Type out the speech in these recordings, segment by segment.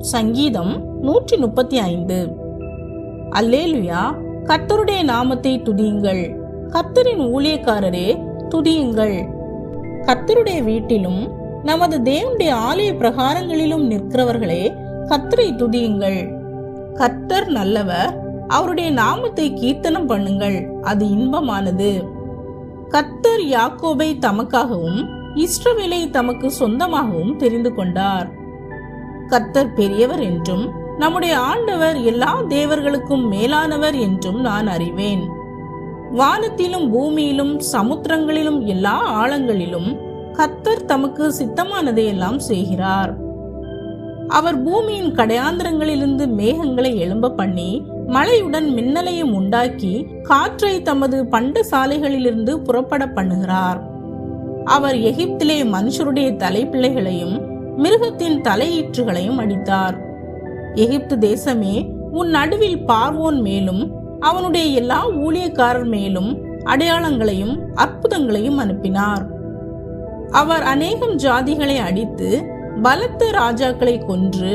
சங்கீதம் 135. அல்லேலுயா, கர்த்தருடைய நாமத்தை துதியுங்கள். கர்த்தரின் ஊழியக்காரரே துதியுங்கள். கர்த்தருடைய வீட்டிலும் நமது தேவனுடைய ஆலய பிரகாரங்களிலும் நிற்கிறவர்களே கர்த்தரை துதியுங்கள். கர்த்தர் நல்லவர், அவருடைய நாமத்தை கீர்த்தனம் பண்ணுங்கள், அது இன்பமானது. கர்த்தர் யாக்கோபை தமக்காகவும் இஸ்ரவேலை தமக்கு சொந்தமாகவும் தெரிந்து கொண்டார். கர்த்தர் பெரியவர் என்றும் நம்முடைய ஆண்டவர் எல்லா தேவர்களுக்கும் மேலானவர் என்றும் நான் அறிவேன். வானத்திலும் பூமியிலும் சமுத்திரங்களிலும் எல்லா ஆழங்களிலும் கர்த்தர் தமக்கு சித்தமானதையெல்லாம் செய்கிறார். அவர் பூமியின் கடையாந்திரங்களிலிருந்து மேகங்களை எழும்ப பண்ணி மழையுடன் மின்னலையும் உண்டாக்கி காற்றை தமது பண்டசாலைகளிலிருந்து புறப்பட பண்ணுகிறார். அவர் எகிப்திலே மனுஷருடைய தலைப்பிள்ளைகளையும் மிருகத்தின் தலையீற்றுகளையும் அடித்தார். எகிப்து தேசமே, உன் நடுவில் பார்வோன் மேலும் அவனுடைய எல்லா ஊழியக்காரர் மேலும் அடையாளங்களையும் அற்புதங்களையும் அனுப்பினார். அவர் அநேகம் ஜாதிகளை அடித்து பலத்த ராஜாக்களை கொன்று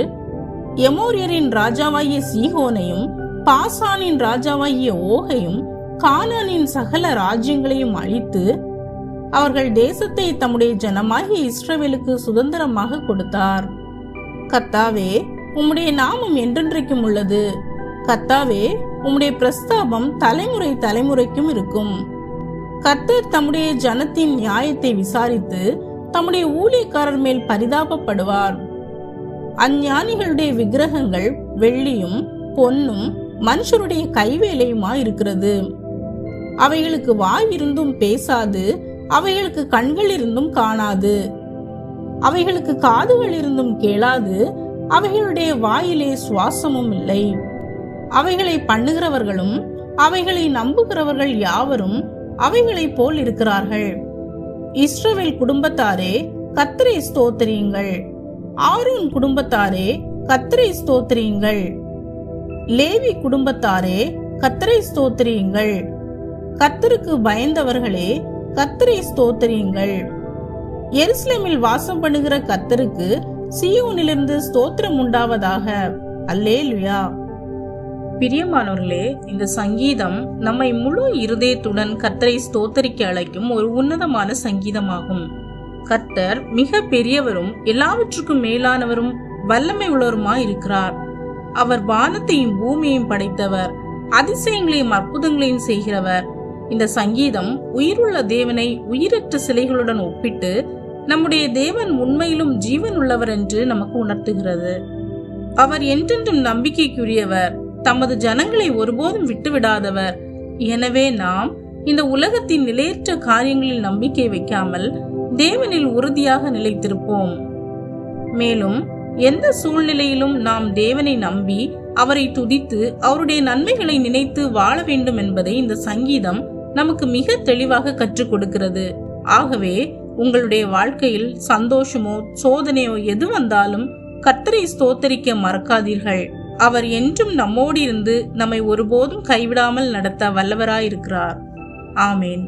எமோரியரின் ராஜாவாகிய சீகோனையும் பாசானின் ராஜாவாகிய ஓகையும் கானானின் சகல ராஜ்யங்களையும் அழித்து அவர்கள் தேசத்தை தம்முடைய ஜனமாகிய இஸ்ரவேலுக்கு சுதந்திரமாக கொடுத்தார். கர்த்தாவே, உம்முடைய நாமம் என்றென்றைக்கும் உள்ளது. கர்த்தாவே, உம்முடைய பிரஸ்தாபம் தலைமுறை தலைமுறைக்கும் இருக்கும். கர்த்தர் தம்முடைய ஜனத்தின் நியாயத்தை விசாரித்து தம்முடைய ஊழியக்காரர் மேல் பரிதாபப்படுவார். அஞ்ஞானிகளுடைய விக்கிரகங்கள் வெள்ளியும் பொன்னும் மனுஷருடைய கைவேலையுமா இருக்கிறது. அவைகளுக்கு வாய் இருந்தும் பேசாது, அவைகளுக்கு கண்கள் இருந்தும் காணாது, அவைகளுக்கு காதுகள் இருந்தும் கேளாது, அவைகளுடைய வாயிலே சுவாசமும் இல்லை. அவைகளை பண்ணுகிறவர்களும் அவைகளை நம்புகிறவர்கள் யாவரும் அவைகளை போல் இருக்கிறார்கள். இஸ்ரவேல் குடும்பத்தாரே, கர்த்தரை ஸ்தோத்திரியுங்கள். ஆரோன் குடும்பத்தாரே, கர்த்தரை ஸ்தோத்திரியுங்கள். லேவி குடும்பத்தாரே, கர்த்தரை ஸ்தோத்திரியுங்கள். கர்த்தருக்கு பயந்தவர்களே, கர்த்தரை ஸ்தோத்திரியுங்கள். எருசலேமில் வாசம் பண்ணுகிற கர்த்தருக்கு சீயோனிலிருந்து ஸ்தோத்திரம் உண்டாவதாக. அல்லேலுயா. பிரியமானவர்களே, இந்த சங்கீதம் நம்மை முழு இருதயத்துடன் கர்த்தரை ஸ்தோத்தரிக்க அழைக்கும் ஒரு உன்னதமான சங்கீதமாகும். கர்த்தர் மிக பெரியவரும் எல்லாவற்றுக்கும் மேலானவரும் வல்லமை உள்ளவருமாய் இருக்கிறார். அவர் வானத்தையும் பூமியையும் படைத்தவர், அதிசயங்களையும் அற்புதங்களையும் செய்கிறவர். இந்த சங்கீதம் உயிருள்ள தேவனை உயிரற்ற சிலைகளுடன் ஒப்பிட்டு நம்முடைய தேவன் உண்மையிலும் ஜீவன் உள்ளவர் என்று நமக்கு உணர்த்துகிறது. அவர் என்றென்றும் நம்பிக்கைக்குரியவர், தமது ஜனங்களை ஒருபோதும் விட்டுவிடாதவர். எனவே நாம் இந்த உலகத்தின் நிலையற்ற காரியங்களில் நம்பிக்கை வைக்காமல் தேவனில் உறுதியாக நிலைத்திருப்போம். மேலும் எந்த சூழ்நிலையிலும் நாம் தேவனை நம்பி அவரை துதித்து அவருடைய நன்மைகளை நினைத்து வாழ வேண்டும் என்பதை இந்த சங்கீதம் நமக்கு மிக தெளிவாக கற்றுக் கொடுக்கிறது. ஆகவே உங்களுடைய வாழ்க்கையில் சந்தோஷமோ சோதனையோ எது வந்தாலும் கர்த்தரை ஸ்தோத்தரிக்க மறக்காதீர்கள். அவர் என்றும் நம்மோடு இருந்து நம்மை ஒருபோதும் கைவிடாமல் நடத்த வல்லவராயிருக்கிறார். ஆமேன்.